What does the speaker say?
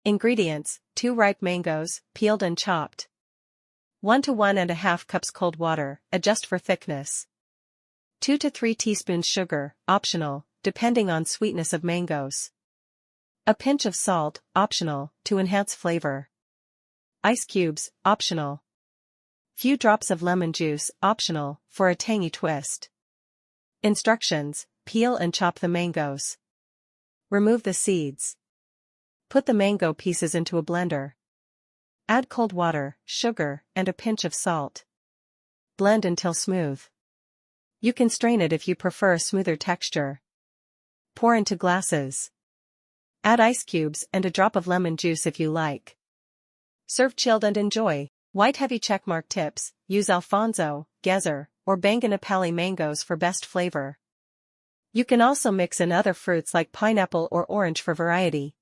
Ingredients: 2 ripe mangoes, peeled and chopped. 1 to 1½ cups cold water, adjust for thickness. 2 to 3 teaspoons sugar, optional, depending on sweetness of mangoes. A pinch of salt, optional, to enhance flavor. Ice cubes, optional. Few drops of lemon juice, optional, for a tangy twist. Instructions: peel and chop the mangoes. Remove the seeds. Put the mango pieces into a blender. Add cold water, sugar, and a pinch of salt. Blend until smooth. You can strain it if you prefer a smoother texture. Pour into glasses. Add ice cubes and a drop of lemon juice if you like. Serve chilled and enjoy. White heavy checkmark tips: use Alfonso, Gezer, or Banganapali mangoes for best flavor. You can also mix in other fruits like pineapple or orange for variety.